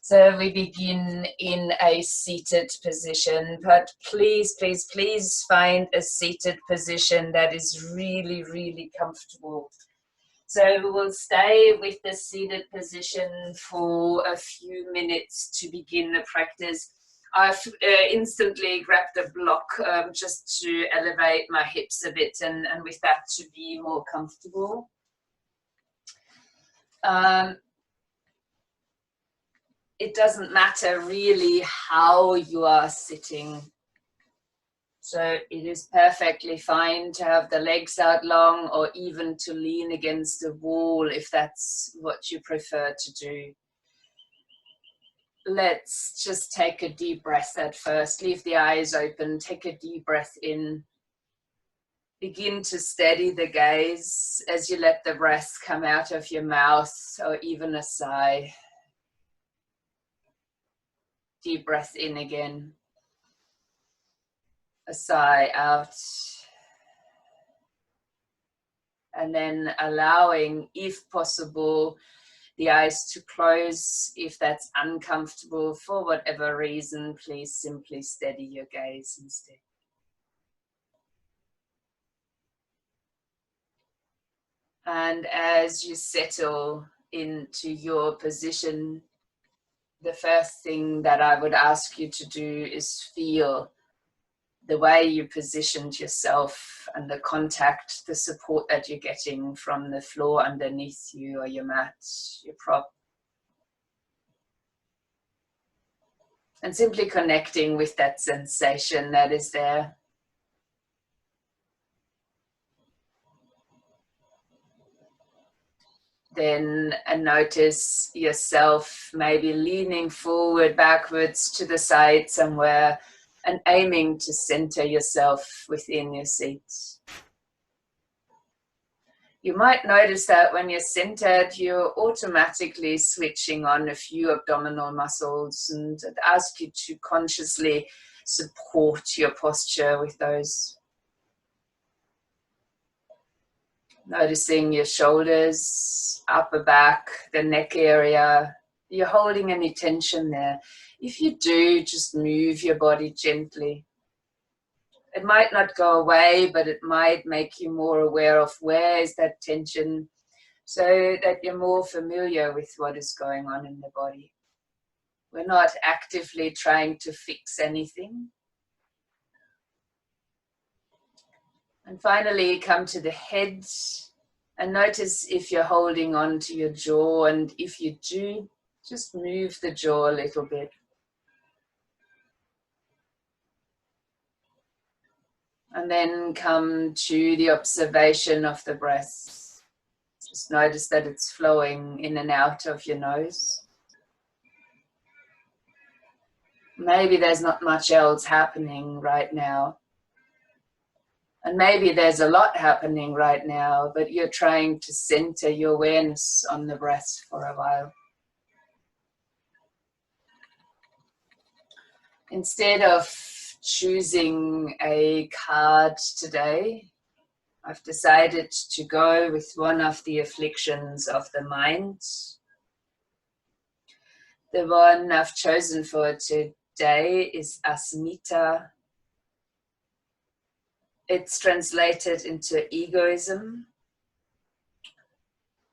So we begin in a seated position, but please, please, please find a seated position that is really, really comfortable. So we'll stay with the seated position for a few minutes to begin the practice. I've instantly grabbed a block just to elevate my hips a bit and with that to be more comfortable. It doesn't matter really how you are sitting. So it is perfectly fine to have the legs out long or even to lean against the wall if that's what you prefer to do. Let's just take a deep breath at first. Leave the eyes open, take a deep breath in. Begin to steady the gaze as you let the breath come out of your mouth or even a sigh. Deep breath in again. A sigh out. And then allowing, if possible, the eyes to close. If that's uncomfortable for whatever reason, please simply steady your gaze instead. And as you settle into your position, the first thing that I would ask you to do is feel the way you positioned yourself and the contact, the support that you're getting from the floor underneath you or your mat, your prop. And simply connecting with that sensation that is there. Then notice yourself maybe leaning forward, backwards, to the side somewhere, and aiming to center yourself within your seat. You might notice that when you're centered, you're automatically switching on a few abdominal muscles, and I'd ask you to consciously support your posture with those. Noticing your shoulders, upper back, the neck area. You're holding any tension there. If you do, just move your body gently. It might not go away, but it might make you more aware of where is that tension so that you're more familiar with what is going on in the body. We're not actively trying to fix anything. And finally, come to the head and notice if you're holding on to your jaw, and if you do, just move the jaw a little bit. And then come to the observation of the breath. Just notice that it's flowing in and out of your nose. Maybe there's not much else happening right now. And maybe there's a lot happening right now, but you're trying to center your awareness on the breath for a while. Instead of choosing a card today, I've decided to go with one of the afflictions of the mind. The one I've chosen for today is asmita. It's translated into egoism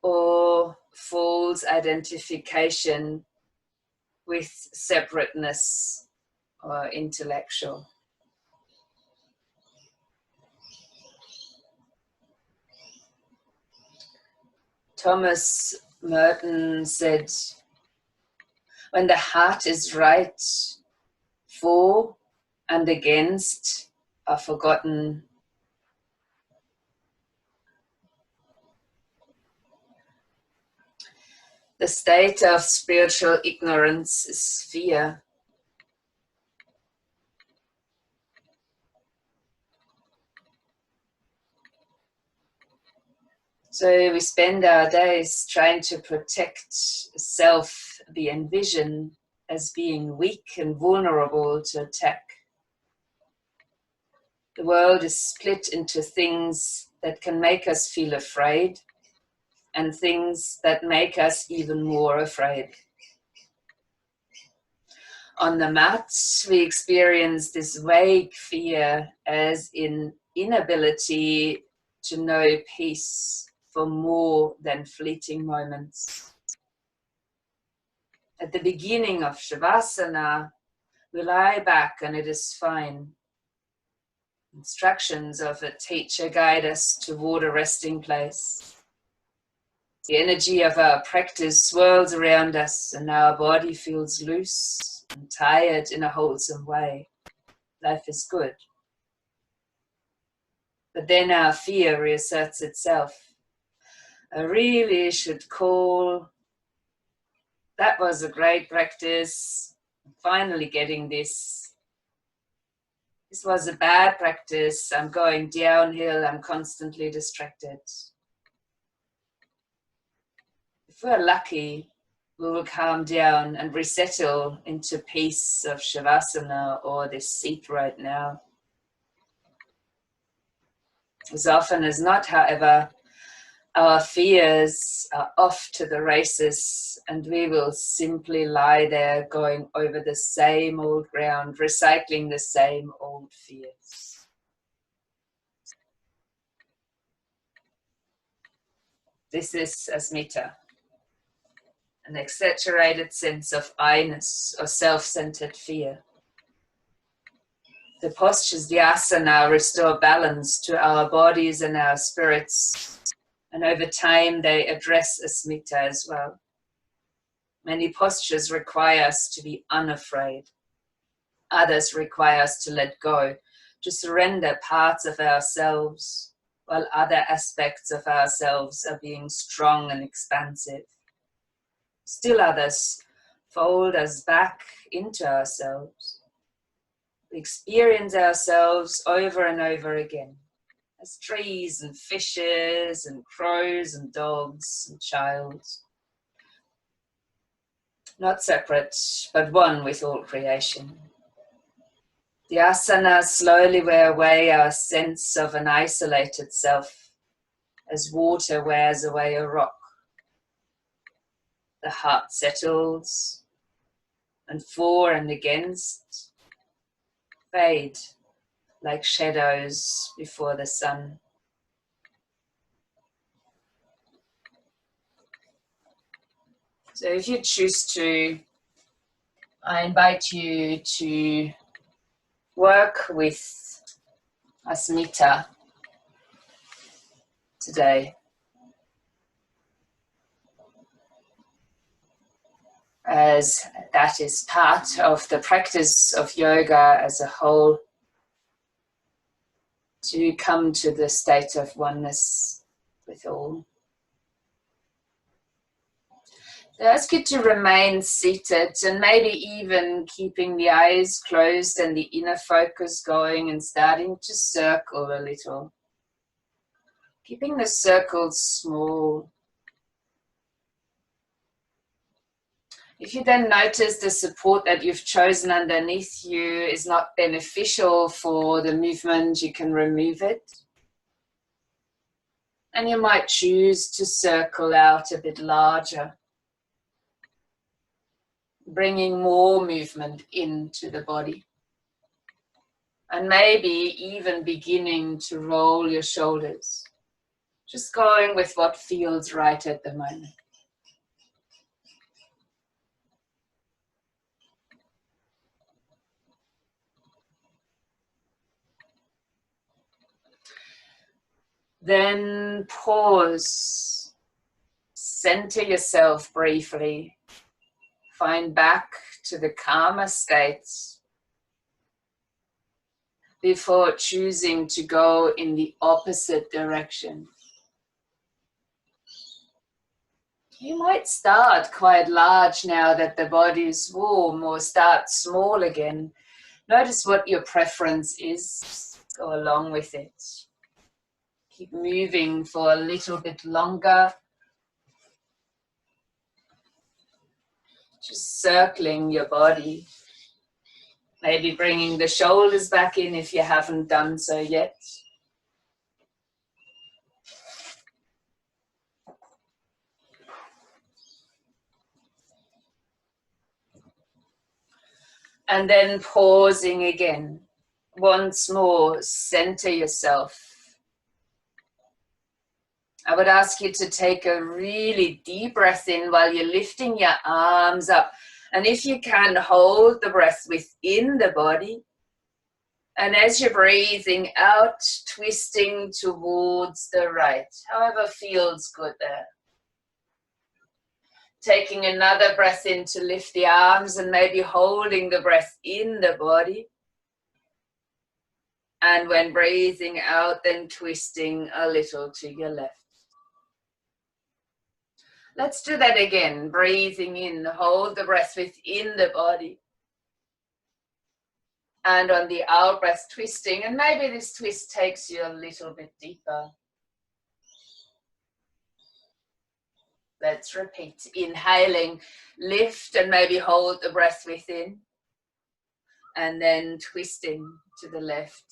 or false identification with separateness or intellectual. Thomas Merton said, when the heart is right, for and against are forgotten. The state of spiritual ignorance is fear. So we spend our days trying to protect self, be envisioned as being weak and vulnerable to attack. The world is split into things that can make us feel afraid and things that make us even more afraid. On the mat, we experience this vague fear as in inability to know peace for more than fleeting moments. At the beginning of Shavasana, we lie back and it is fine. Instructions of a teacher guide us toward a resting place. The energy of our practice swirls around us and our body feels loose and tired in a wholesome way. Life is good. But then our fear reasserts itself. I really should call. That was a great practice. I'm finally getting this. This was a bad practice. I'm going downhill. I'm constantly distracted. If we're lucky, we will calm down and resettle into peace of Shavasana or this seat right now. As often as not, however, our fears are off to the races and we will simply lie there going over the same old ground, recycling the same old fears. This is asmita, an exaggerated sense of I-ness or self-centered fear. The postures, the asana, restore balance to our bodies and our spirits, and over time they address asmita as well. Many postures require us to be unafraid. Others require us to let go, to surrender parts of ourselves, while other aspects of ourselves are being strong and expansive. Still others fold us back into ourselves. We experience ourselves over and over again as trees and fishes and crows and dogs and childs. Not separate, but one with all creation. The asanas slowly wear away our sense of an isolated self, as water wears away a rock. The heart settles, and for and against fade like shadows before the sun. So if you choose to, I invite you to work with asmita today. As that is part of the practice of yoga as a whole, to come to the state of oneness with all. So ask you to remain seated and maybe even keeping the eyes closed and the inner focus going and starting to circle a little. Keeping the circles small. If you then notice the support that you've chosen underneath you is not beneficial for the movement, you can remove it. And you might choose to circle out a bit larger, bringing more movement into the body. And maybe even beginning to roll your shoulders. Just going with what feels right at the moment. Then pause, center yourself briefly, find back to the calmer state before choosing to go in the opposite direction. You might start quite large now that the body is warm, or start small again. Notice what your preference is, go along with it. Keep moving for a little bit longer. Just circling your body. Maybe bringing the shoulders back in if you haven't done so yet. And then pausing again. Once more, center yourself. I would ask you to take a really deep breath in while you're lifting your arms up. And if you can, hold the breath within the body. And as you're breathing out, twisting towards the right, however feels good there. Taking another breath in to lift the arms and maybe holding the breath in the body. And when breathing out, then twisting a little to your left. Let's do that again. Breathing in, hold the breath within the body. And on the out breath, twisting. And maybe this twist takes you a little bit deeper. Let's repeat. Inhaling, lift and maybe hold the breath within. And then twisting to the left.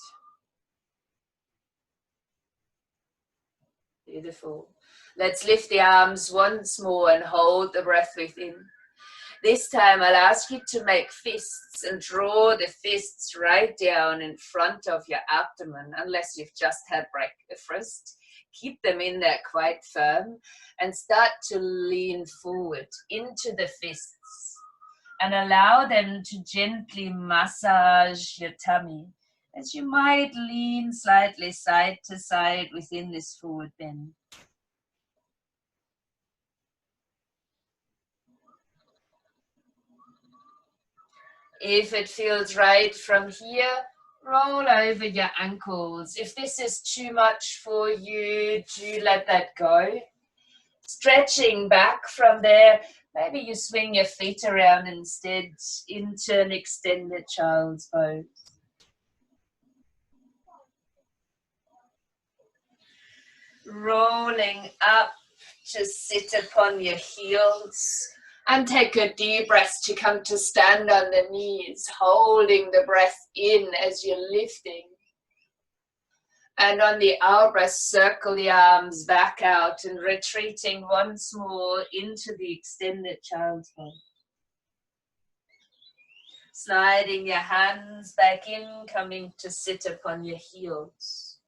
Beautiful. Let's lift the arms once more and hold the breath within. This time I'll ask you to make fists and draw the fists right down in front of your abdomen, unless you've just had breakfast. Keep them in there quite firm and start to lean forward into the fists and allow them to gently massage your tummy as you might lean slightly side to side within this forward bend. If it feels right from here, roll over your ankles. If this is too much for you, do let that go. Stretching back from there, maybe you swing your feet around instead into an extended child's pose. Rolling up to sit upon your heels. And take a deep breath to come to stand on the knees, holding the breath in as you're lifting. And on the out breath, circle the arms back out and retreating once more into the extended child's pose. Sliding your hands back in, coming to sit upon your heels.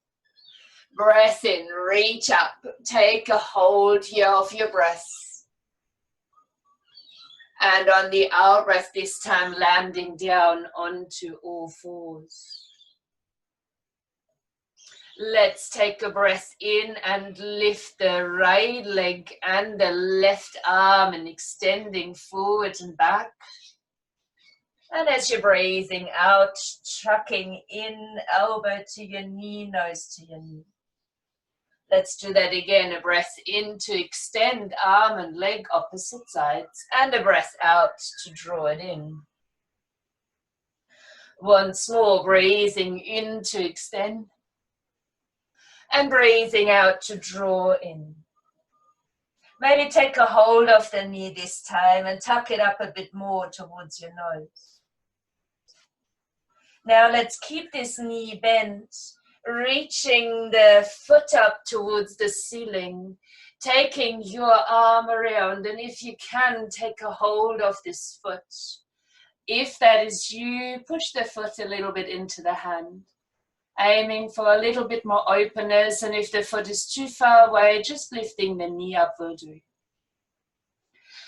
Breath in, reach up, take a hold here of your breath. And on the out breath, this time landing down onto all fours. Let's take a breath in and lift the right leg and the left arm and extending forward and back. And as you're breathing out, tucking in, elbow to your knee, nose to your knee. Let's do that again. A breath in to extend arm and leg opposite sides. And a breath out to draw it in. Once more, breathing in to extend. And breathing out to draw in. Maybe take a hold of the knee this time and tuck it up a bit more towards your nose. Now let's keep this knee bent. Reaching the foot up towards the ceiling, taking your arm around, and if you can, take a hold of this foot. If that is you, push the foot a little bit into the hand, aiming for a little bit more openness, and if the foot is too far away, just lifting the knee upward.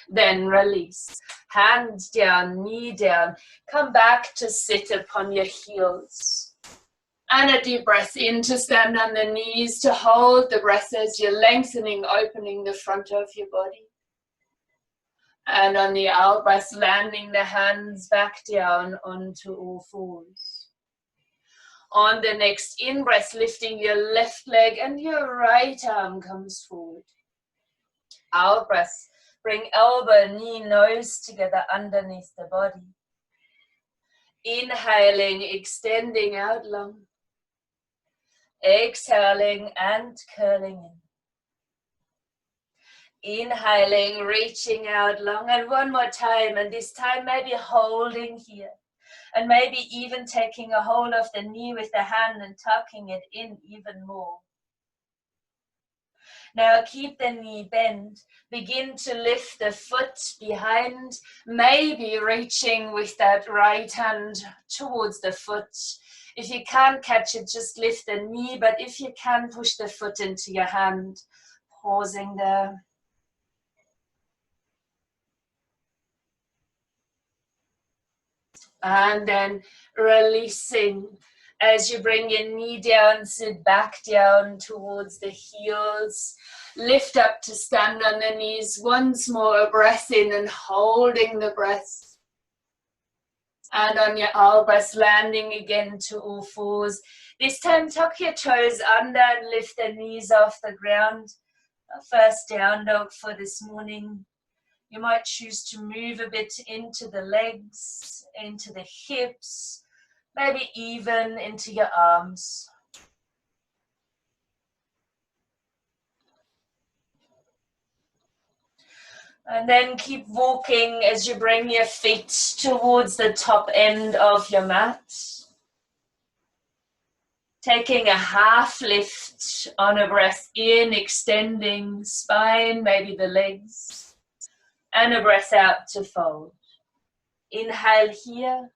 Then release, hand down, knee down, come back to sit upon your heels. And a deep breath in to stand on the knees, to hold the breath as you're lengthening, opening the front of your body. And on the out breath, landing the hands back down onto all fours. On the next in breath, lifting your left leg and your right arm comes forward. Out breath, bring elbow, knee, nose together underneath the body. Inhaling, extending out long. Exhaling and curling in. Inhaling, reaching out long, and one more time, and this time maybe holding here, and maybe even taking a hold of the knee with the hand and tucking it in even more. Now keep the knee bent. Begin to lift the foot behind, maybe reaching with that right hand towards the foot. If you can't catch it, just lift the knee, but if you can, push the foot into your hand. Pausing there. And then releasing as you bring your knee down, sit back down towards the heels. Lift up to stand on the knees. Once more, a breath in and holding the breath. And on your elbows, landing again to all fours. This time, tuck your toes under and lift the knees off the ground. Our first down dog for this morning. You might choose to move a bit into the legs, into the hips, maybe even into your arms. And then keep walking as you bring your feet towards the top end of your mat. Taking a half lift on a breath in, extending spine, maybe the legs. And a breath out to fold. Inhale here.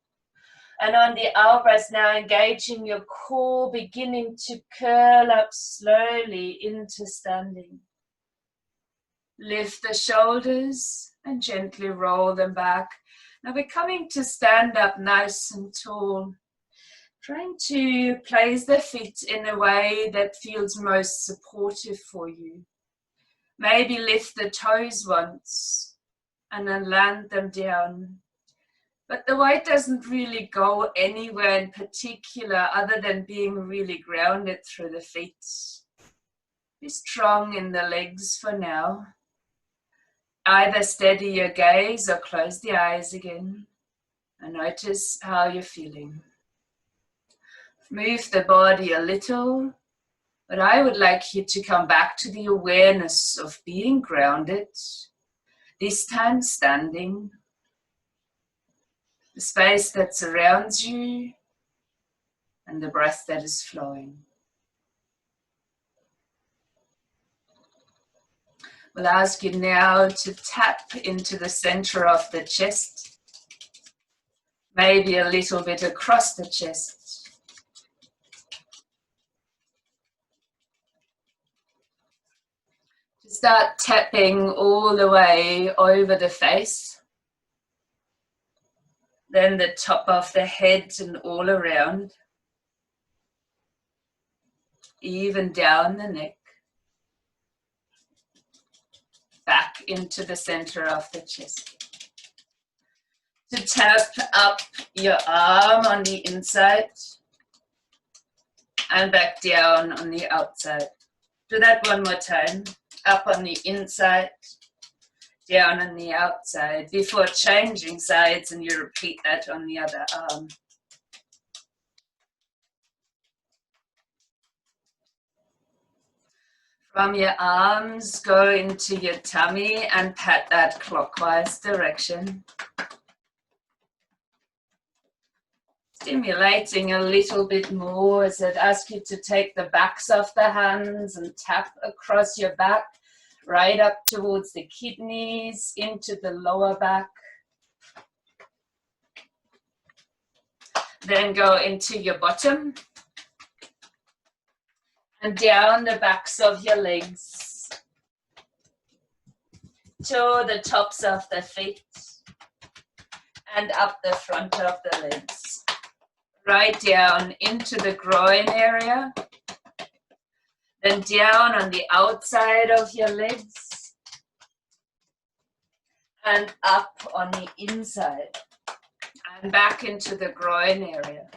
And on the out breath now, engaging your core, beginning to curl up slowly into standing. Lift the shoulders and gently roll them back. Now we're coming to stand up nice and tall. Trying to place the feet in a way that feels most supportive for you. Maybe lift the toes once and then land them down. But the weight doesn't really go anywhere in particular other than being really grounded through the feet. Be strong in the legs for now. Either steady your gaze or close the eyes again and notice how you're feeling. Move the body a little, but I would like you to come back to the awareness of being grounded, this time standing, the space that surrounds you, and the breath that is flowing. We'll ask you now to tap into the center of the chest, maybe a little bit across the chest. Start tapping all the way over the face, then the top of the head and all around, even down the neck, back into the center of the chest. To tap up your arm on the inside and back down on the outside. Do that one more time. Up on the inside, down on the outside, before changing sides, and you repeat that on the other arm. From your arms, go into your tummy and pat that clockwise direction. Stimulating a little bit more as I'd ask you to take the backs of the hands and tap across your back, right up towards the kidneys, into the lower back. Then go into your bottom and down the backs of your legs to the tops of the feet and up the front of the legs. Right down into the groin area, then down on the outside of your legs, and up on the inside, and back into the groin area.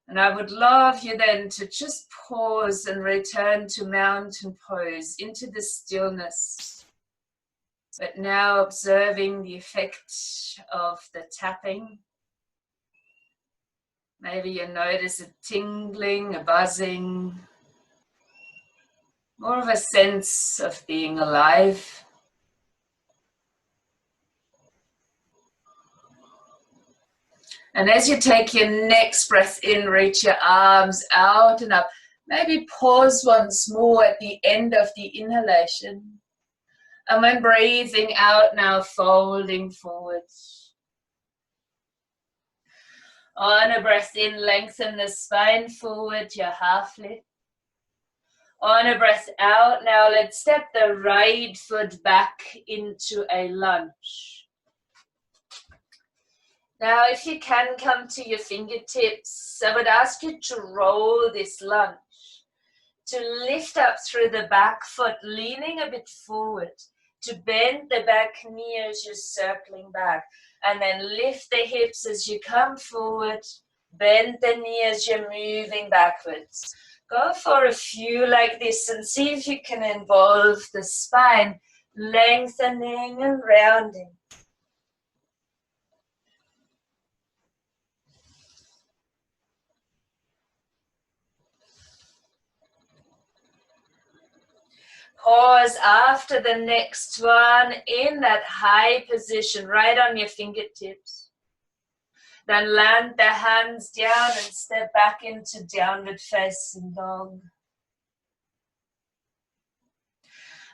And I would love you then to just pause and return to mountain pose, into the stillness, but now observing the effect of the tapping. Maybe you notice a tingling, a buzzing, more of a sense of being alive. And as you take your next breath in, reach your arms out and up. Maybe pause once more at the end of the inhalation. And when breathing out now, folding forward. On a breath in, lengthen the spine forward, your half lift. On a breath out, now let's step the right foot back into a lunge. Now, if you can come to your fingertips, I would ask you to roll this lunge, to lift up through the back foot, leaning a bit forward, to bend the back knee as you're circling back, and then lift the hips as you come forward, bend the knee as you're moving backwards. Go for a few like this and see if you can involve the spine, lengthening and rounding. Pause after the next one in that high position, right on your fingertips. Then land the hands down and step back into downward facing dog.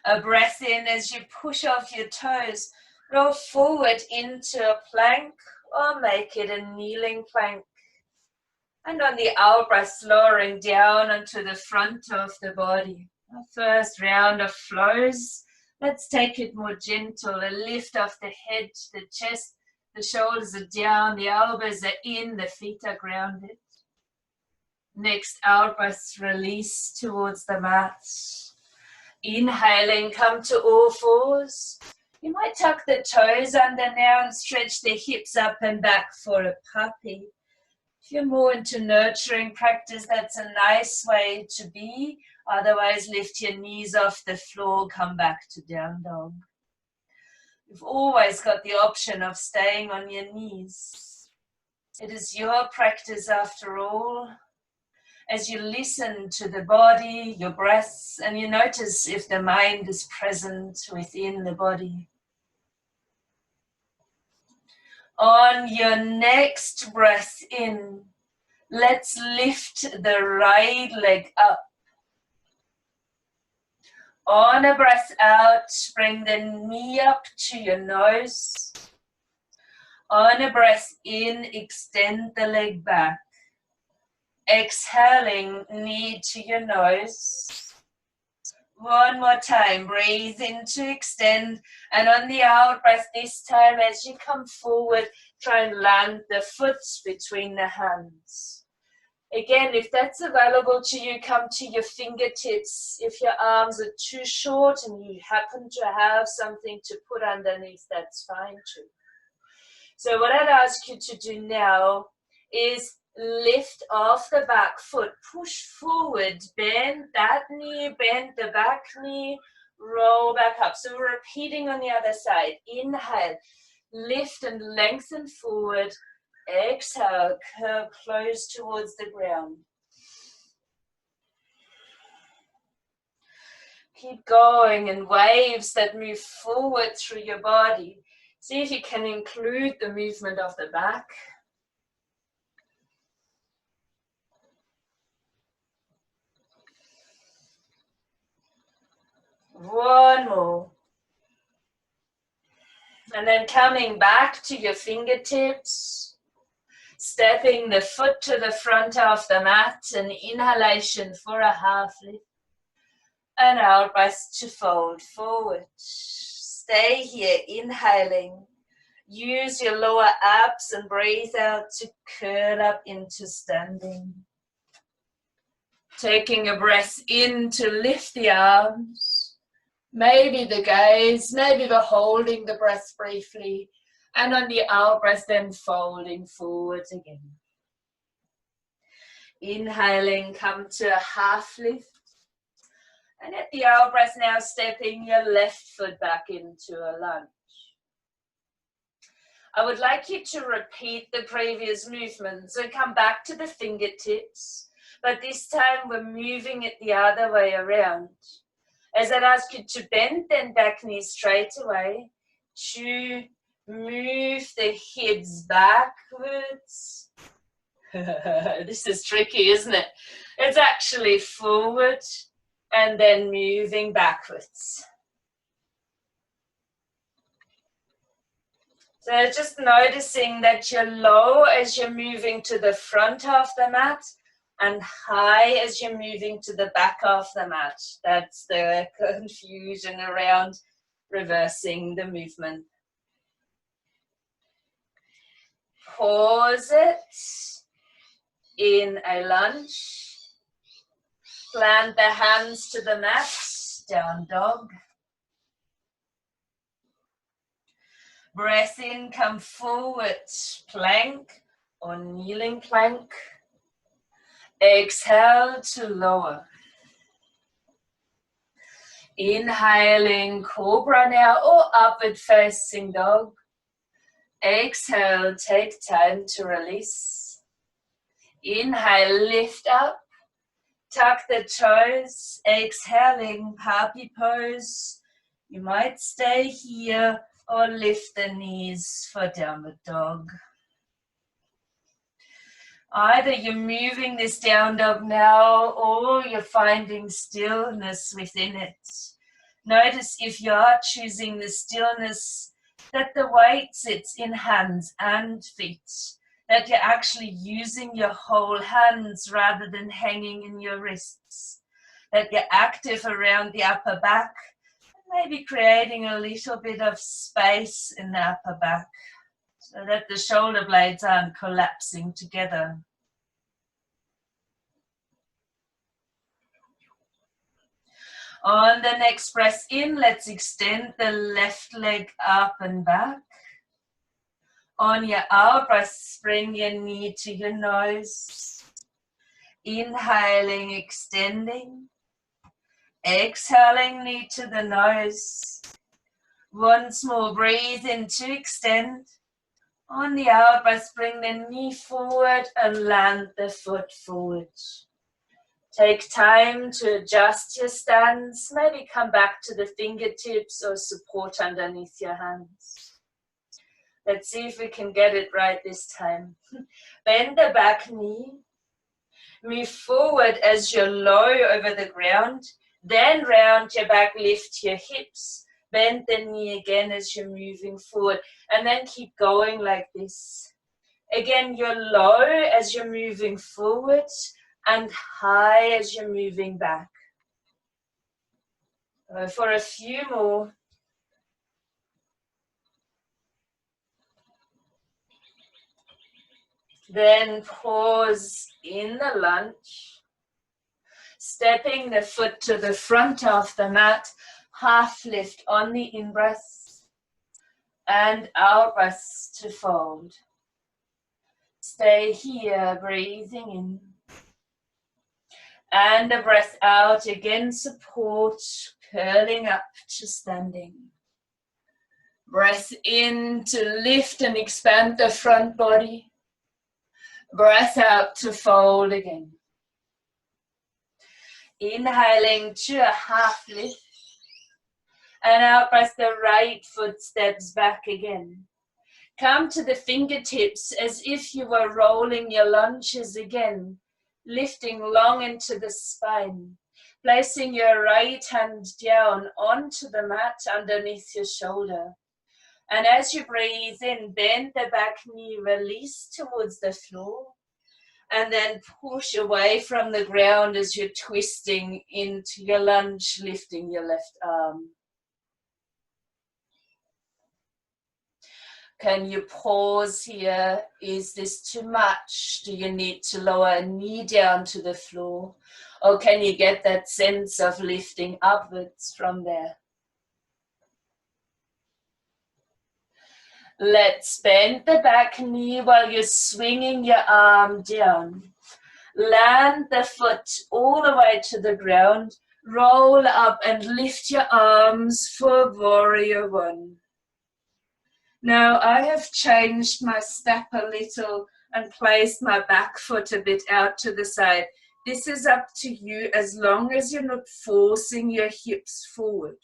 A breath in as you push off your toes. Roll forward into a plank or make it a kneeling plank. And on the out breath, lowering down onto the front of the body. Our first round of flows. Let's take it more gentle. A lift off the head, the chest, the shoulders are down, the elbows are in, the feet are grounded. Next out breath, release towards the mat. Inhaling, come to all fours. You might tuck the toes under now and stretch the hips up and back for a puppy. If you're more into nurturing practice, that's a nice way to be. Otherwise, lift your knees off the floor, come back to down dog. You've always got the option of staying on your knees. It is your practice after all. As you listen to the body, your breaths, and you notice if the mind is present within the body. On your next breath in, let's lift the right leg up. On a breath out, bring the knee up to your nose. On a breath in, extend the leg back. Exhaling, knee to your nose. One more time, breathe in to extend, and on the out breath this time as you come forward, try and land the foot between the hands. Again, if that's available to you, come to your fingertips. If your arms are too short and you happen to have something to put underneath, that's fine too. So what I'd ask you to do now is lift off the back foot, push forward, bend that knee, bend the back knee, roll back up. So we're repeating on the other side. Inhale, lift and lengthen forward. Exhale, curve close towards the ground. Keep going in waves that move forward through your body. See if you can include the movement of the back. One more. And then coming back to your fingertips, stepping the foot to the front of the mat, an inhalation for a half lift, and out breath to fold forward. Stay here, inhaling. Use your lower abs and breathe out to curl up into standing. Taking a breath in to lift the arms. Maybe the gaze, maybe the holding the breath briefly. And on the out breath, then folding forwards again. Inhaling, come to a half lift. And at the out breath now, stepping your left foot back into a lunge. I would like you to repeat the previous movement. So come back to the fingertips, but this time we're moving it the other way around. As I'd ask you to bend then back knee straight away, to move the hips backwards. This is tricky, isn't it? It's actually forward and then moving backwards. So just noticing that you're low as you're moving to the front of the mat and high as you're moving to the back of the mat. That's the confusion around reversing the movement. Pause it in a lunge. Plant the hands to the mat, down dog. Breath in, come forward, plank or kneeling plank. Exhale to lower. Inhaling cobra now or upward facing dog. Exhale, take time to release. Inhale, lift up. Tuck the toes. Exhaling, happy pose. You might stay here or lift the knees for downward dog. Either you're moving this down dog now or you're finding stillness within it. Notice if you are choosing the stillness that the weight sits in hands and feet, that you're actually using your whole hands rather than hanging in your wrists, that you're active around the upper back, maybe creating a little bit of space in the upper back, so that the shoulder blades aren't collapsing together. On the next breath in, let's extend the left leg up and back. On your out breath, bring your knee to your nose. Inhaling, extending. Exhaling, knee to the nose. Once more, breathe in to extend. On the out breath, bring the knee forward and land the foot forward. Take time to adjust your stance. Maybe come back to the fingertips or support underneath your hands. Let's see if we can get it right this time. Bend the back knee. Move forward as you're low over the ground. Then round your back, lift your hips. Bend the knee again as you're moving forward. And then keep going like this. Again, you're low as you're moving forward and high as you're moving back. For a few more. Then pause in the lunge. Stepping the foot to the front of the mat, half lift on the in-breath and out-breath to fold. Stay here, breathing in. And a breath out, again support, curling up to standing. Breath in to lift and expand the front body. Breath out to fold again. Inhaling to a half lift. And out breath, the right foot steps back again. Come to the fingertips as if you were rolling your lunges again. Lifting long into the spine. Placing your right hand down onto the mat underneath your shoulder. And as you breathe in, bend the back knee, release towards the floor. And then push away from the ground as you're twisting into your lunge, lifting your left arm. Can you pause here? Is this too much? Do you need to lower a knee down to the floor? Or can you get that sense of lifting upwards from there? Let's bend the back knee while you're swinging your arm down. Land the foot all the way to the ground. Roll up and lift your arms for warrior one. Now I have changed my step a little and placed my back foot a bit out to the side. This is up to you as long as you're not forcing your hips forward.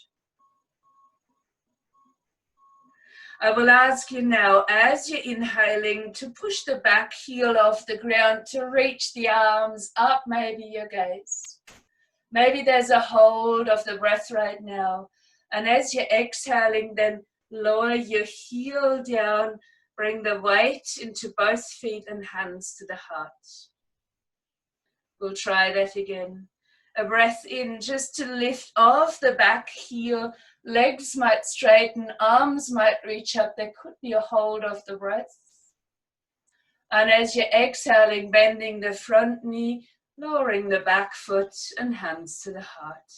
I will ask you now, as you're inhaling, to push the back heel off the ground, to reach the arms up, maybe your gaze. Maybe there's a hold of the breath right now. And as you're exhaling, then lower your heel down, bring the weight into both feet and hands to the heart. We'll try that again. A breath in just to lift off the back heel. Legs might straighten, arms might reach up. There could be a hold of the breath. And as you're exhaling, bending the front knee, lowering the back foot and hands to the heart.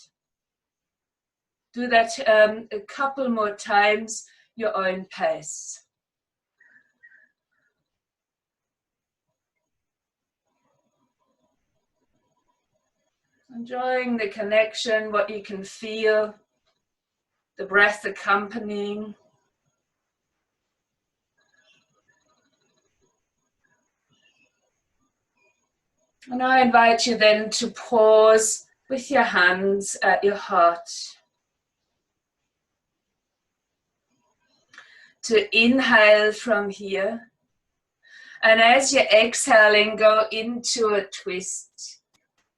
Do that a couple more times, your own pace. Enjoying the connection, what you can feel, the breath accompanying. And I invite you then to pause with your hands at your heart. To inhale from here. And as you're exhaling, go into a twist.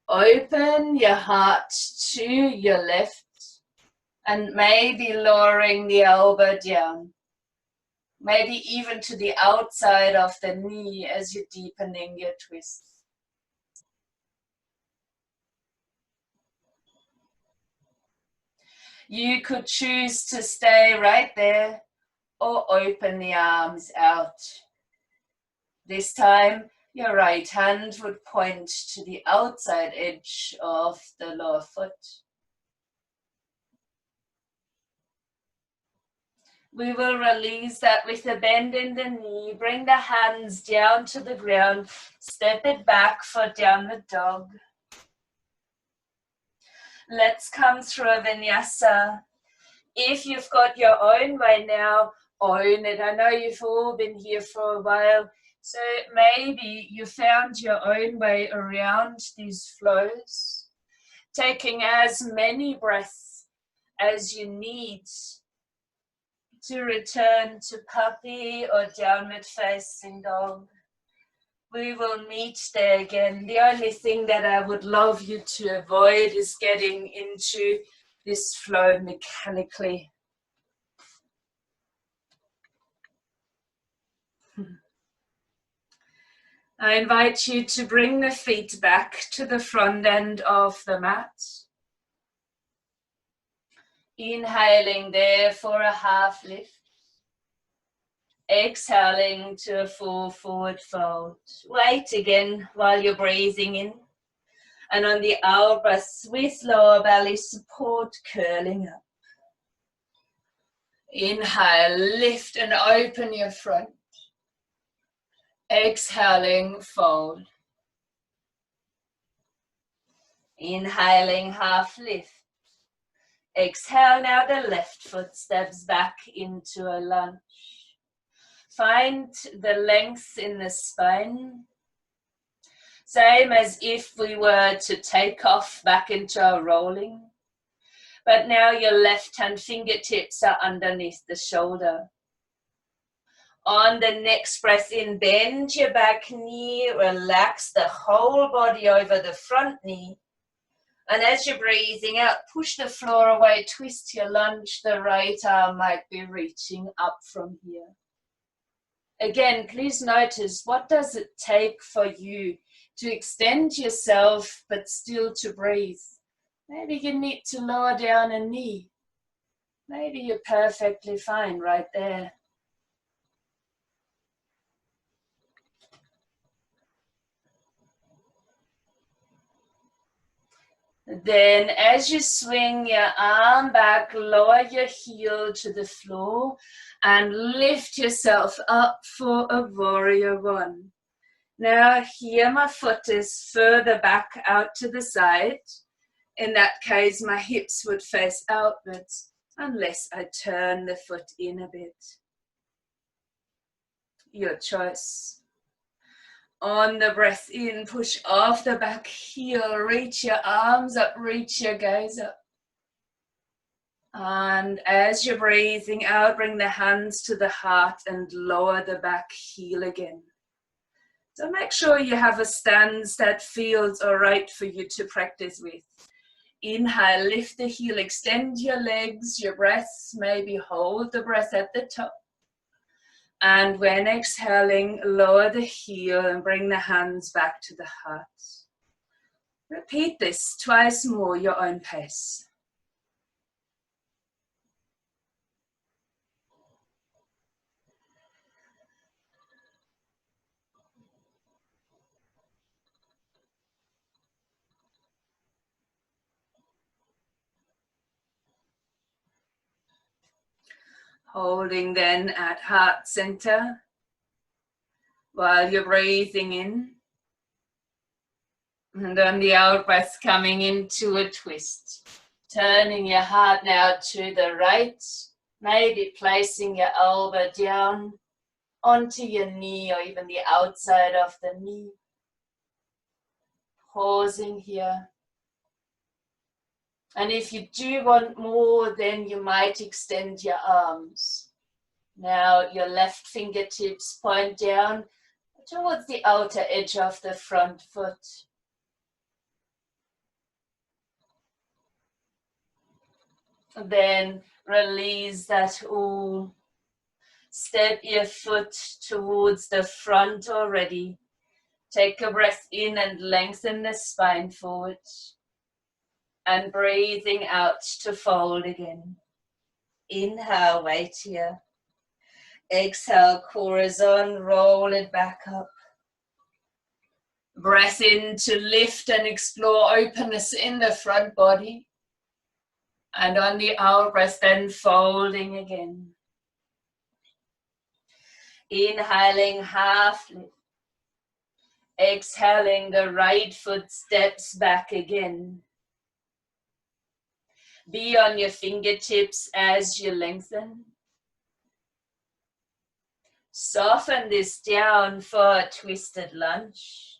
Open your heart to your left and maybe lowering the elbow down. Maybe even to the outside of the knee as you're deepening your twist. You could choose to stay right there or open the arms out. This time, your right hand would point to the outside edge of the lower foot. We will release that with a bend in the knee. Bring the hands down to the ground. Step it back for downward dog. Let's come through a vinyasa. If you've got your own way now, own it. I know you've all been here for a while. So maybe you found your own way around these flows, taking as many breaths as you need to return to puppy or downward facing dog. We will meet there again. The only thing that I would love you to avoid is getting into this flow mechanically. I invite you to bring the feet back to the front end of the mat. Inhaling there for a half lift. Exhaling to a full forward fold. Wait again while you're breathing in. And on the out breath with lower belly support, curling up. Inhale, lift and open your front. Exhaling, fold. Inhaling, half lift. Exhale, now the left foot steps back into a lunge. Find the length in the spine. Same as if we were to take off back into our rolling. But now your left hand fingertips are underneath the shoulder. On the next breath in, bend your back knee, relax the whole body over the front knee. And as you're breathing out, push the floor away, twist your lunge. The right arm might be reaching up from here. Again, please notice, what does it take for you to extend yourself but still to breathe? Maybe you need to lower down a knee. Maybe you're perfectly fine right there. Then as you swing your arm back, lower your heel to the floor and lift yourself up for a warrior one. Now here my foot is further back out to the side. In that case, my hips would face outwards unless I turn the foot in a bit. Your choice. On the breath in, push off the back heel, reach your arms up, reach your gaze up. And as you're breathing out, bring the hands to the heart and lower the back heel again. So make sure you have a stance that feels all right for you to practice with. Inhale, lift the heel, extend your legs, your breaths, maybe hold the breath at the top. And when exhaling, lower the heel and bring the hands back to the heart. Repeat this twice more, your own pace. Holding then at heart center while you're breathing in. And on the out breath, coming into a twist. Turning your heart now to the right, maybe placing your elbow down onto your knee or even the outside of the knee. Pausing here. And if you do want more, then you might extend your arms. Now your left fingertips point down towards the outer edge of the front foot. Then release that all. Step your foot towards the front already. Take a breath in and lengthen the spine forward. And breathing out to fold again. Inhale, weight here. Exhale, horizon, roll it back up. Breath in to lift and explore openness in the front body. And on the out breath, then folding again. Inhaling, half lift. Exhaling, the right foot steps back again. Be on your fingertips as you lengthen. Soften this down for a twisted lunge.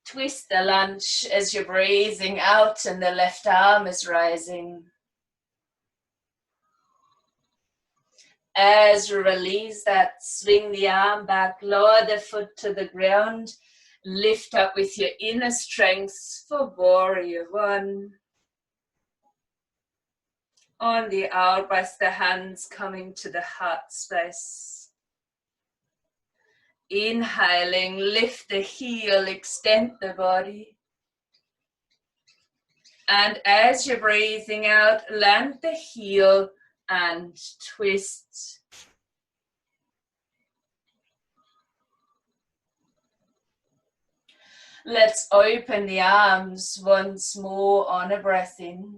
Twist the lunge as you're breathing out and the left arm is rising. As you release that, swing the arm back, lower the foot to the ground, lift up with your inner strength for warrior one. On the out breath, the hands coming to the heart space. Inhaling, lift the heel, extend the body. And as you're breathing out, land the heel and twist. Let's open the arms once more on a breath in.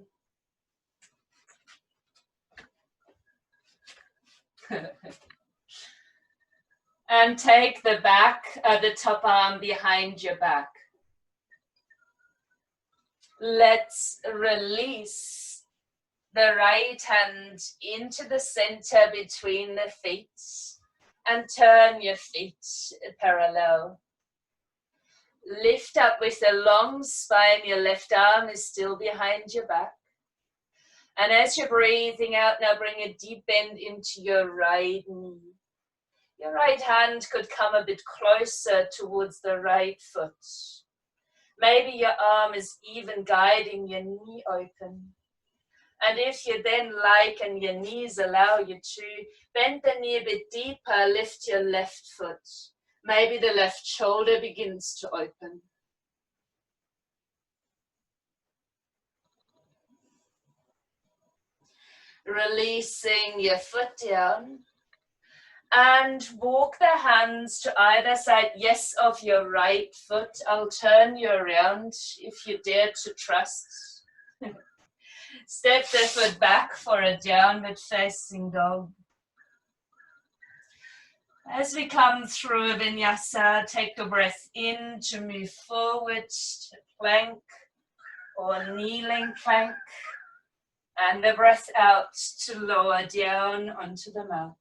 And take the top arm behind your back. Let's release the right hand into the center between the feet and turn your feet parallel. Lift up with a long spine, your left arm is still behind your back. And as you're breathing out, now bring a deep bend into your right knee. Your right hand could come a bit closer towards the right foot. Maybe your arm is even guiding your knee open. And if you then like and your knees allow you to, bend the knee a bit deeper, lift your left foot. Maybe the left shoulder begins to open. Releasing your foot down. And walk the hands to either side, yes, of your right foot. I'll turn you around if you dare to trust. Step the foot back for a downward facing dog. As we come through vinyasa, take a breath in to move forward to plank or kneeling plank. And the breath out to lower down onto the mat.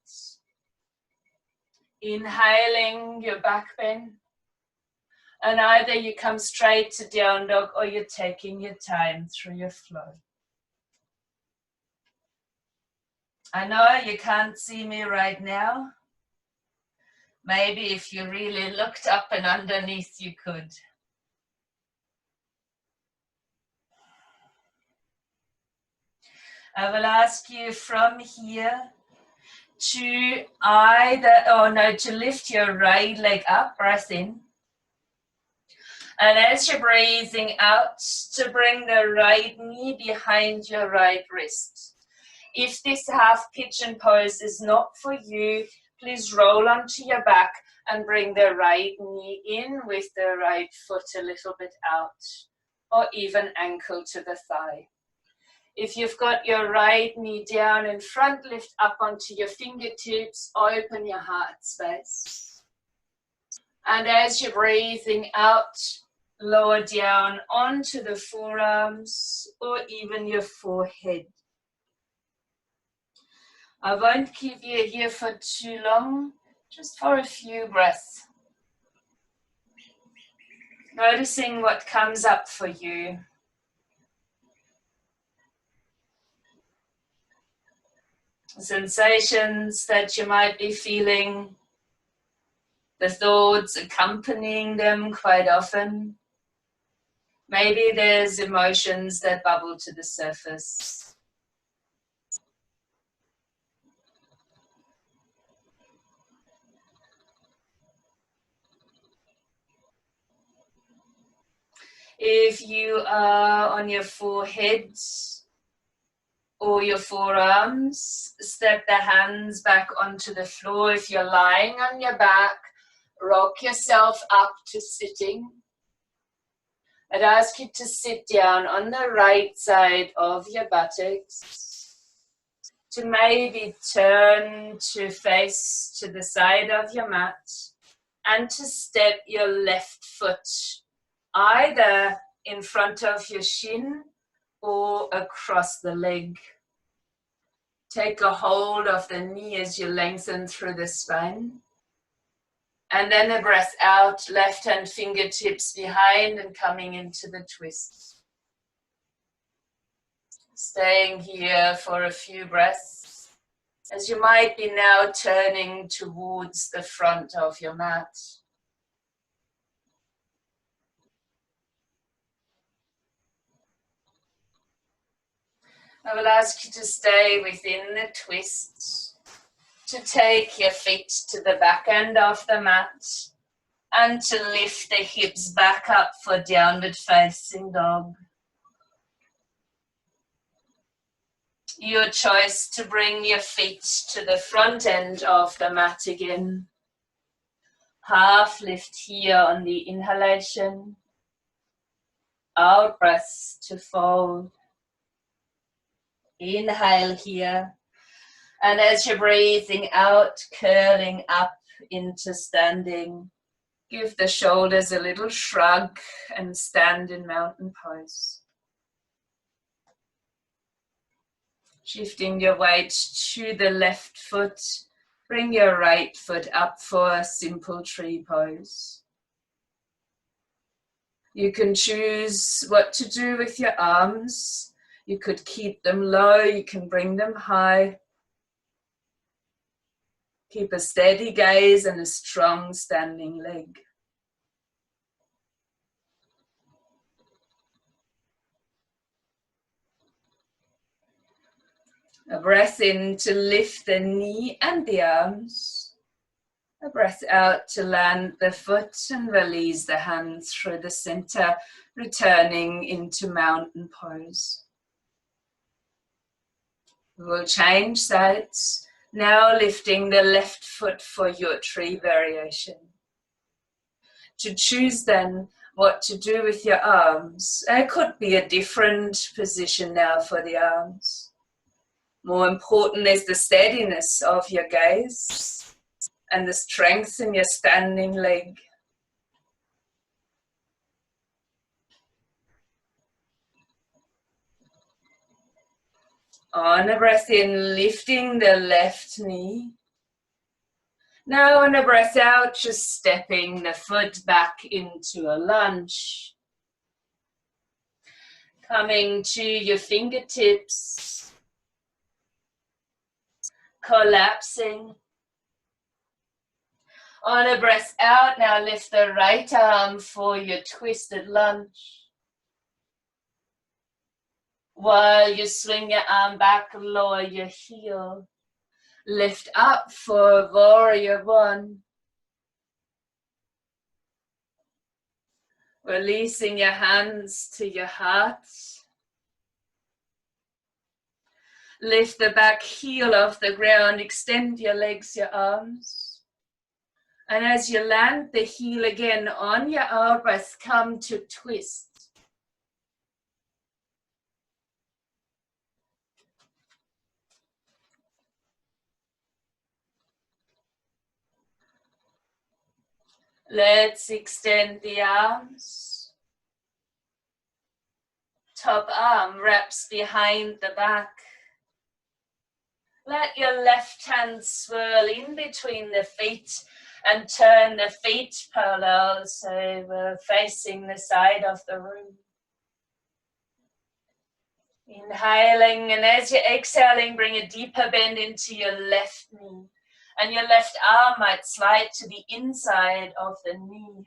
Inhaling your back bend, and either you come straight to down dog or you're taking your time through your flow. I know you can't see me right now. Maybe if you really looked up and underneath, you could. I will ask you from here to to lift your right leg up, breath in. And as you're breathing out, to bring the right knee behind your right wrist. If this half pigeon pose is not for you, please roll onto your back and bring the right knee in with the right foot a little bit out, or even ankle to the thigh. If you've got your right knee down in front, lift up onto your fingertips, open your heart space. And as you're breathing out, lower down onto the forearms or even your forehead. I won't keep you here for too long, just for a few breaths. Noticing what comes up for you. Sensations that you might be feeling, the thoughts accompanying them quite often. Maybe there's emotions that bubble to the surface. If you are on your forehead or your forearms, step the hands back onto the floor. If you're lying on your back, rock yourself up to sitting. I'd ask you to sit down on the right side of your buttocks, to maybe turn to face to the side of your mat, and to step your left foot either in front of your shin or across the leg. Take a hold of the knee as you lengthen through the spine. And then a breath out, left hand fingertips behind and coming into the twist. Staying here for a few breaths, as you might be now turning towards the front of your mat. I will ask you to stay within the twist, to take your feet to the back end of the mat, and to lift the hips back up for downward facing dog. Your choice to bring your feet to the front end of the mat again. Half lift here on the inhalation. Out breath to fold. Inhale here. And as you're breathing out, curling up into standing. Give the shoulders a little shrug and stand in mountain pose. Shifting your weight to the left foot. Bring your right foot up for a simple tree pose. You can choose what to do with your arms. You could keep them low, you can bring them high. Keep a steady gaze and a strong standing leg. A breath in to lift the knee and the arms. A breath out to land the foot and release the hands through the center, returning into mountain pose. We will change sides, now lifting the left foot for your tree variation. To choose then what to do with your arms. It could be a different position now for the arms. More important is the steadiness of your gaze and the strength in your standing leg. On a breath in, lifting the left knee. Now on a breath out, just stepping the foot back into a lunge. Coming to your fingertips. collapsing. On a breath out, now lift the right arm for your twisted lunge. While you swing your arm back, lower your heel. Lift up for warrior one. Releasing your hands to your heart. Lift the back heel off the ground, extend your legs, your arms. And as you land the heel again on your out breath, come to twist. Let's extend the arms. Top arm wraps behind the back. Let your left hand swirl in between the feet and turn the feet parallel so we're facing the side of the room. Inhaling, and as you're exhaling, bring a deeper bend into your left knee. And your left arm might slide to the inside of the knee.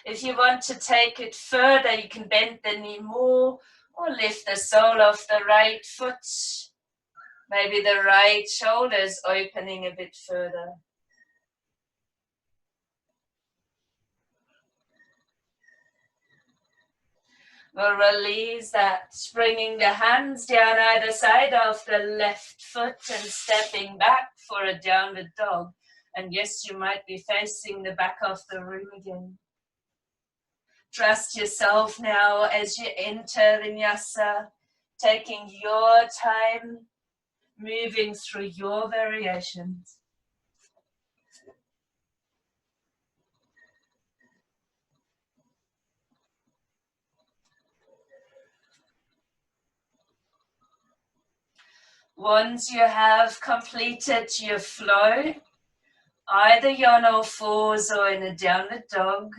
If you want to take it further, you can bend the knee more or lift the sole of the right foot. Maybe the right shoulder's opening a bit further. We'll release that, bringing the hands down either side of the left foot and stepping back for a downward dog. And yes, you might be facing the back of the room again. Trust yourself now as you enter vinyasa, taking your time, moving through your variations. Once you have completed your flow, either you're on all fours or in a downward dog,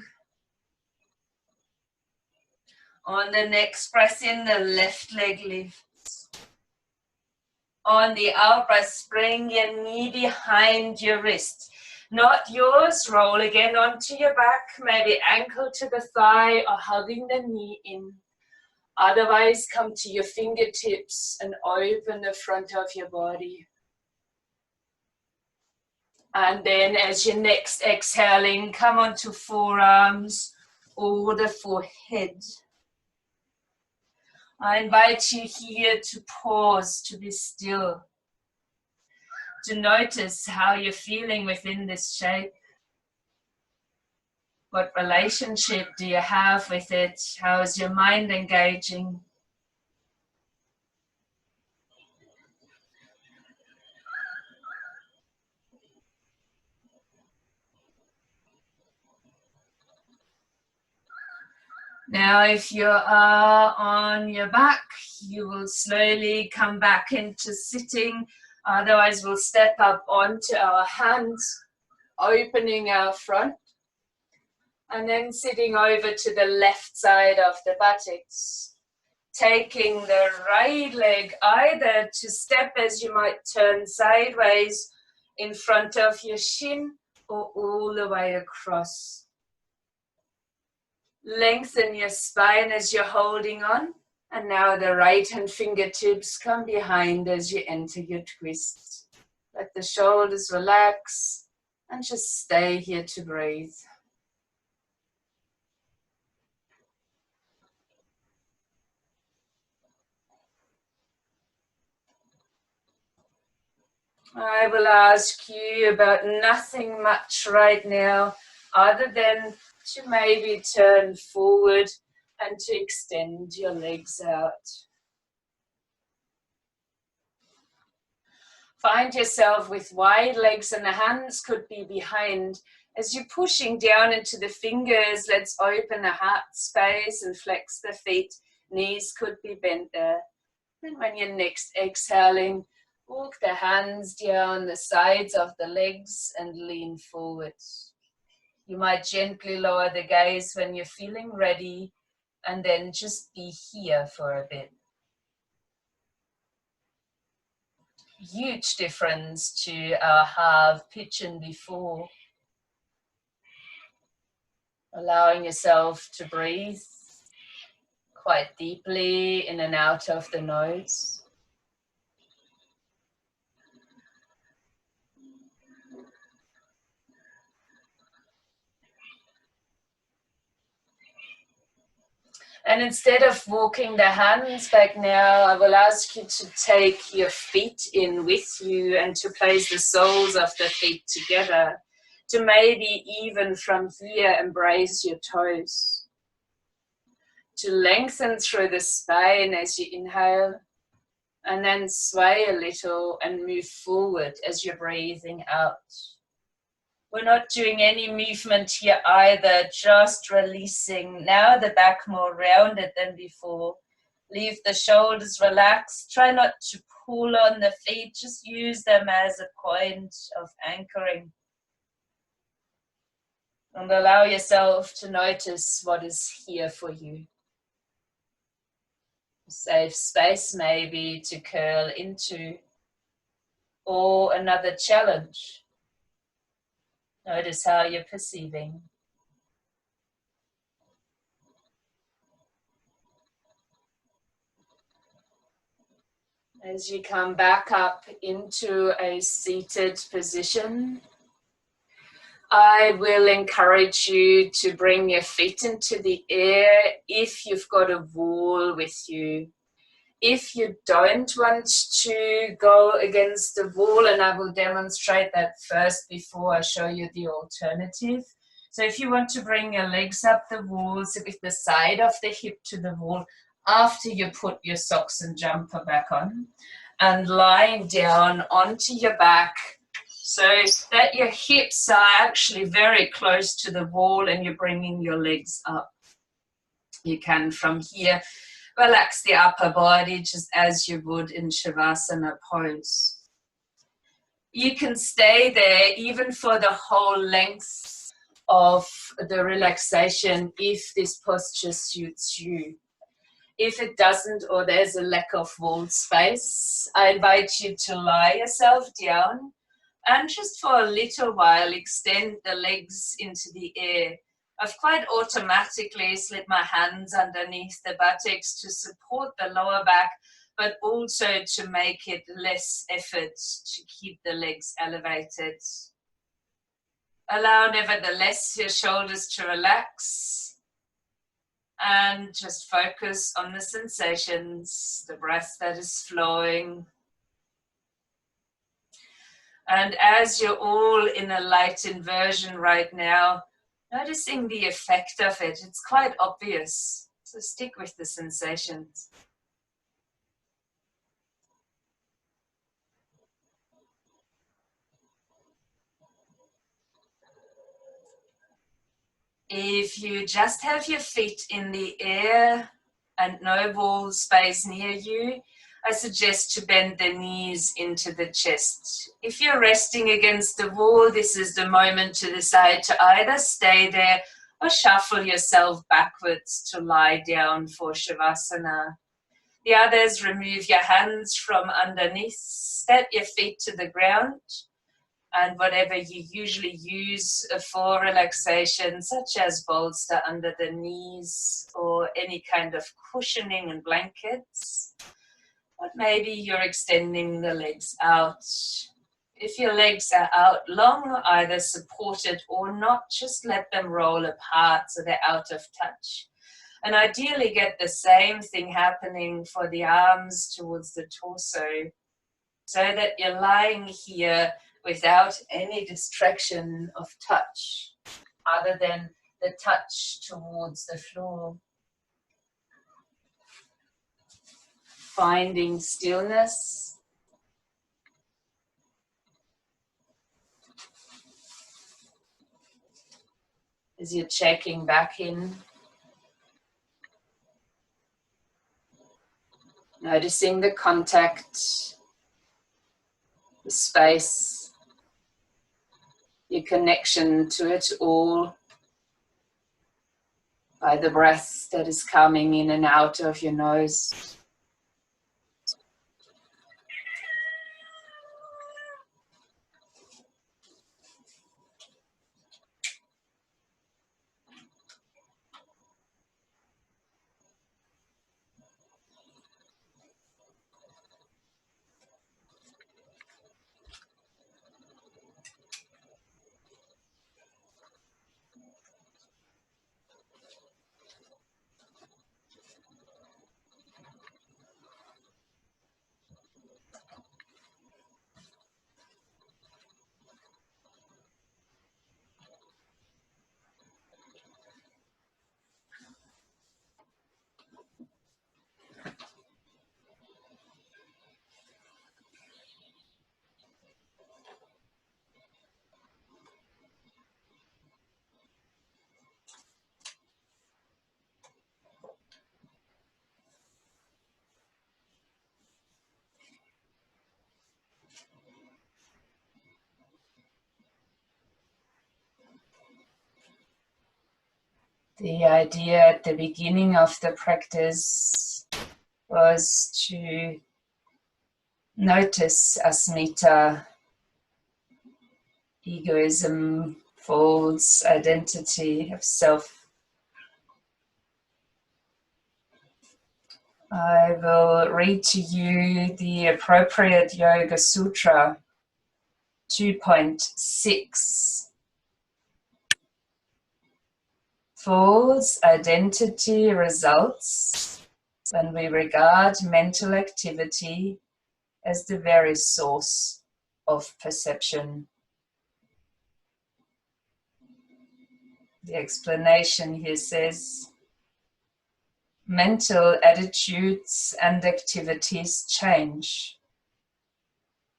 on the next breath in, the left leg lifts. On the out breath, bring your knee behind your wrist. Not yours, roll again onto your back, maybe ankle to the thigh or hugging the knee in. Otherwise, come to your fingertips and open the front of your body. And then as you're next exhaling, come onto forearms or the forehead. I invite you here to pause, to be still, to notice how you're feeling within this shape. What relationship do you have with it? How is your mind engaging? Now, if you are on your back, you will slowly come back into sitting. Otherwise, we'll step up onto our hands, opening our front, and then sitting over to the left side of the buttocks. Taking the right leg either to step as you might turn sideways in front of your shin or all the way across. Lengthen your spine as you're holding on. And now the right hand fingertips come behind as you enter your twist. Let the shoulders relax and just stay here to breathe. I will ask you about nothing much right now other than to maybe turn forward and to extend your legs out. Find yourself with wide legs and the hands could be behind. As you're pushing down into the fingers, let's open the heart space and flex the feet. Knees could be bent there. And when you're next exhaling, walk the hands down the sides of the legs and lean forward. You might gently lower the gaze when you're feeling ready and then just be here for a bit. huge difference to our half pigeon before. Allowing yourself to breathe quite deeply in and out of the nose. And instead of walking the hands back now, I will ask you to take your feet in with you and to place the soles of the feet together. To maybe even from here embrace your toes. To lengthen through the spine as you inhale. And then sway a little and move forward as you're breathing out. We're not doing any movement here either, just releasing. Now the back more rounded than before. Leave the shoulders relaxed. Try not to pull on the feet, just use them as a point of anchoring. And allow yourself to notice what is here for you. A safe space maybe to curl into, or another challenge. Notice how you're perceiving. As you come back up into a seated position, I will encourage you to bring your feet into the air if you've got a wall with you. If you don't want to go against the wall, and I will demonstrate that first before I show you the alternative. So if you want to bring your legs up the walls with the side of the hip to the wall after you put your socks and jumper back on, and lying down onto your back so that your hips are actually very close to the wall and you're bringing your legs up. You can from here relax the upper body just as you would in Shavasana pose. You can stay there even for the whole length of the relaxation if this posture suits you. If it doesn't, or there's a lack of wall space, I invite you to lie yourself down and just for a little while extend the legs into the air. I've quite automatically slid my hands underneath the buttocks to support the lower back, but also to make it less effort to keep the legs elevated. Allow, nevertheless, your shoulders to relax and just focus on the sensations, the breath that is flowing. And as you're all in a light inversion right now, noticing the effect of it, it's quite obvious. So stick with the sensations. If you just have your feet in the air and no wall space near you, I suggest to bend the knees into the chest. If you're resting against the wall, this is the moment to decide to either stay there or shuffle yourself backwards to lie down for Shavasana. The others, remove your hands from underneath, step your feet to the ground, and whatever you usually use for relaxation, such as bolster under the knees or any kind of cushioning and blankets. But maybe you're extending the legs out. If your legs are out long, either supported or not, just let them roll apart so they're out of touch. And ideally get the same thing happening for the arms towards the torso, so that you're lying here without any distraction of touch, other than the touch towards the floor. Finding stillness. As you're checking back in. Noticing the contact, the space, your connection to it all by the breath that is coming in and out of your nose. The idea at the beginning of the practice was to notice asmita, egoism, false identity of self. I will read to you the Appropriate Yoga Sutra 2.6. False identity results when we regard mental activity as the very source of perception. The explanation here says, mental attitudes and activities change.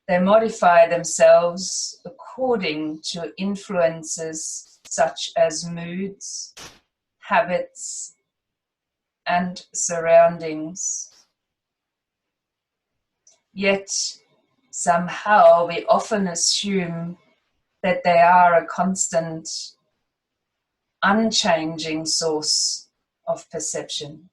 They modify themselves according to influences such as moods, habits, and surroundings. Yet, somehow we often assume that they are a constant, unchanging source of perception.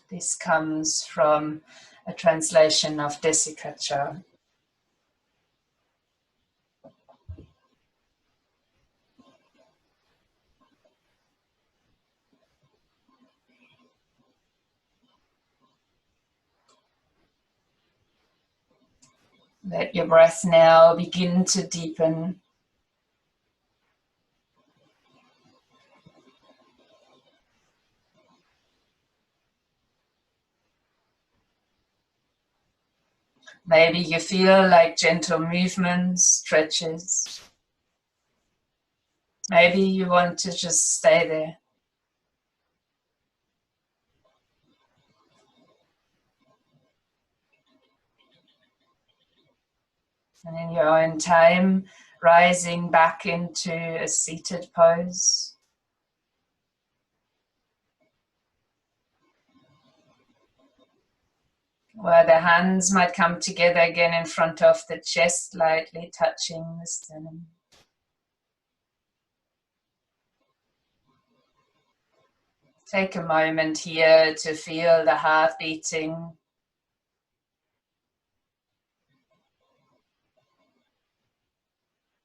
This comes from a translation of Desikacha. Let your breath now begin to deepen. Maybe you feel like gentle movements, stretches. Maybe you want to just stay there. And in your own time, rising back into a seated pose. Where the hands might come together again in front of the chest, lightly touching the sternum. Take a moment here to feel the heart beating.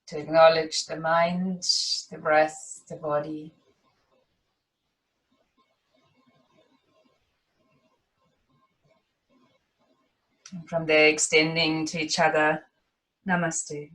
To acknowledge the mind, the breath, the body. And from there, extending to each other. Namaste.